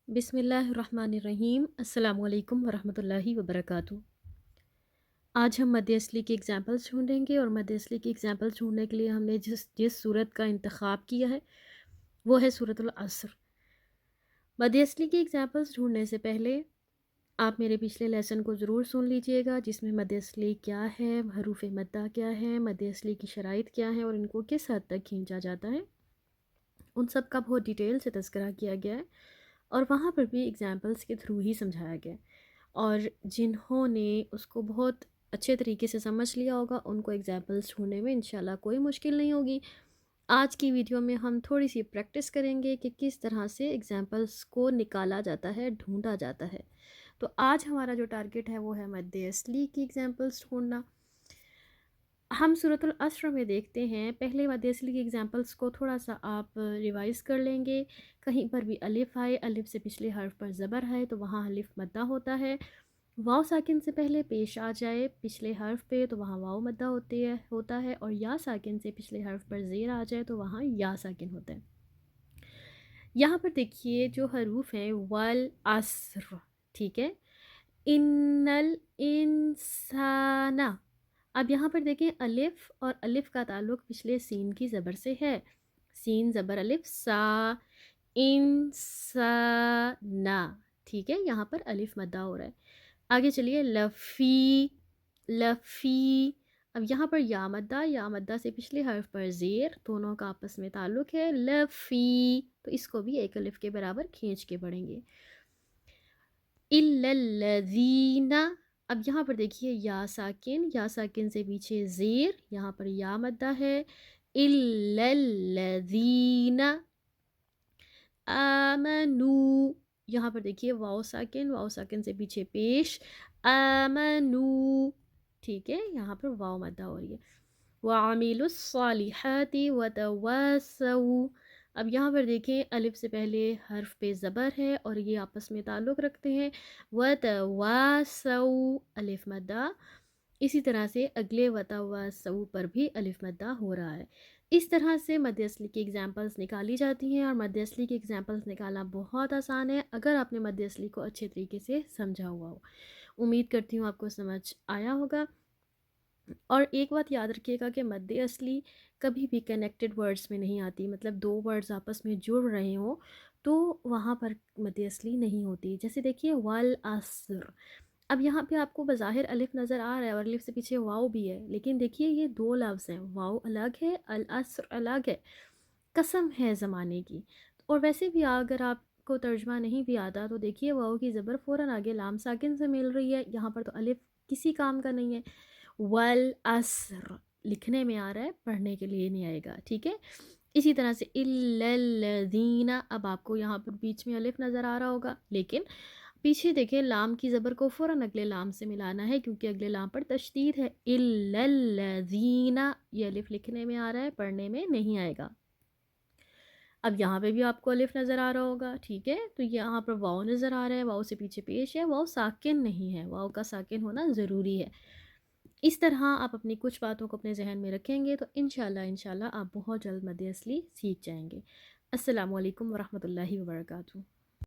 بسم اللہ الرحمن الرحیم۔ السلام علیکم ورحمۃ اللہ وبرکاتہ۔ آج ہم مد اصلی کی ایگزامپلس ڈھونڈیں گے، اور مد اصلی کی ایگزامپلس ڈھونڈنے کے لیے ہم نے جس صورت کا انتخاب کیا ہے وہ ہے سورۃ العصر۔ مد اصلی کی ایگزامپلس ڈھونڈنے سے پہلے آپ میرے پچھلے لیسن کو ضرور سن لیجئے گا، جس میں مد اصلی کیا ہے، حروف مدہ کیا ہے، مد اصلی کی شرائط کیا ہیں اور ان کو کس حد تک کھینچا جاتا ہے، ان سب کا بہت ڈیٹیل سے تذکرہ کیا گیا ہے، اور وہاں پر بھی ایگزامپلس کے تھرو ہی سمجھایا گیا ہے۔ اور جنہوں نے اس کو بہت اچھے طریقے سے سمجھ لیا ہوگا ان کو ایگزامپلس ڈھونڈنے میں انشاءاللہ کوئی مشکل نہیں ہوگی۔ آج کی ویڈیو میں ہم تھوڑی سی پریکٹس کریں گے کہ کس طرح سے ایگزامپلس کو نکالا جاتا ہے، ڈھونڈا جاتا ہے۔ تو آج ہمارا جو ٹارگٹ ہے وہ ہے مد اصلی کی ایگزامپلس ڈھونڈنا۔ ہم سورۃ العصر میں دیکھتے ہیں، پہلے مد اصلی کی ایگزامپلس کو تھوڑا سا آپ ریوائز کر لیں گے۔ کہیں پر بھی الف آئے، الف سے پچھلے حرف پر زبر ہے تو وہاں الف مدہ ہوتا ہے۔ واو ساکن سے پہلے پیش آ جائے پچھلے حرف پہ تو وہاں واو مدہ ہوتا ہے، اور یا ساکن سے پچھلے حرف پر زیر آ جائے تو وہاں یا ساکن ہوتا ہے۔ یہاں پر دیکھیے جو حروف ہیں والعصر، ٹھیک ہے، ان الانسان۔ اب یہاں پر دیکھیں الف اور الف کا تعلق پچھلے سین کی زبر سے ہے، سین زبر الف سا، انسانا، ٹھیک ہے، یہاں پر الف مدہ ہو رہا ہے۔ آگے چلیے لفی، لفی، اب یہاں پر یا مدہ سے پچھلے حرف پر زیر، دونوں کا آپس میں تعلق ہے، لفی، تو اس کو بھی ایک الف کے برابر کھینچ کے پڑھیں گے۔ الا الذین، اب یہاں پر دیکھیے یا ساکن سے پیچھے زیر، یہاں پر یا مدہ ہے، الا الذین آمنو، یہاں پر دیکھیے واو ساکن سے پیچھے پیش، آمنو، ٹھیک ہے، یہاں پر واو مدہ ہو رہی ہے۔ وعملوا الصالحات وتواصوا، اب یہاں پر دیکھیں الف سے پہلے حرف پہ زبر ہے اور یہ آپس میں تعلق رکھتے ہیں، وتواصوا، الف مدہ، اسی طرح سے اگلے وتواصوا پر بھی الف مدہ ہو رہا ہے۔ اس طرح سے مد اصلی کی ایگزامپلس نکالی جاتی ہیں، اور مد اصلی کی ایگزامپلس نکالنا بہت آسان ہے اگر آپ نے مد اصلی کو اچھے طریقے سے سمجھا ہوا ہو۔ امید کرتی ہوں آپ کو سمجھ آیا ہوگا۔ اور ایک بات یاد رکھیے گا کہ مد اصلی کبھی بھی کنیکٹڈ ورڈز میں نہیں آتی، مطلب دو ورڈز آپس میں جڑ رہے ہوں تو وہاں پر مد اصلی نہیں ہوتی۔ جیسے دیکھیے والعصر، اب یہاں پہ آپ کو بظاہر الف نظر آ رہا ہے اور الف سے پیچھے واو بھی ہے، لیکن دیکھیے یہ دو لفظ ہیں، واو الگ ہے، العصر الگ ہے، قسم ہے زمانے کی۔ اور ویسے بھی اگر آپ کو ترجمہ نہیں بھی آتا تو دیکھیے واو کی زبر فوراً آگے لام ساکن سے مل رہی ہے، یہاں پر تو الف کسی کام کا نہیں ہے۔ والعصر لکھنے میں آ رہا ہے، پڑھنے کے لیے نہیں آئے گا، ٹھیک ہے۔ اسی طرح سے الا الذین، اب آپ کو یہاں پر بیچ میں الف نظر آ رہا ہوگا، لیکن پیچھے دیکھیں لام کی زبر کو فوراً اگلے لام سے ملانا ہے کیونکہ اگلے لام پر تشدید ہے، الا الذین، یہ الف لکھنے میں آ رہا ہے، پڑھنے میں نہیں آئے گا۔ اب یہاں پہ بھی آپ کو الف نظر آ رہا ہوگا، ٹھیک ہے، تو یہاں پر واو نظر آ رہا ہے، واو سے پیچھے پیش ہے، واو ساکن نہیں ہے، واو کا ساکن ہونا ضروری ہے۔ اس طرح آپ اپنی کچھ باتوں کو اپنے ذہن میں رکھیں گے تو انشاءاللہ آپ بہت جلد مد اصلی سیکھ جائیں گے۔ السلام علیکم ورحمۃ اللہ وبرکاتہ۔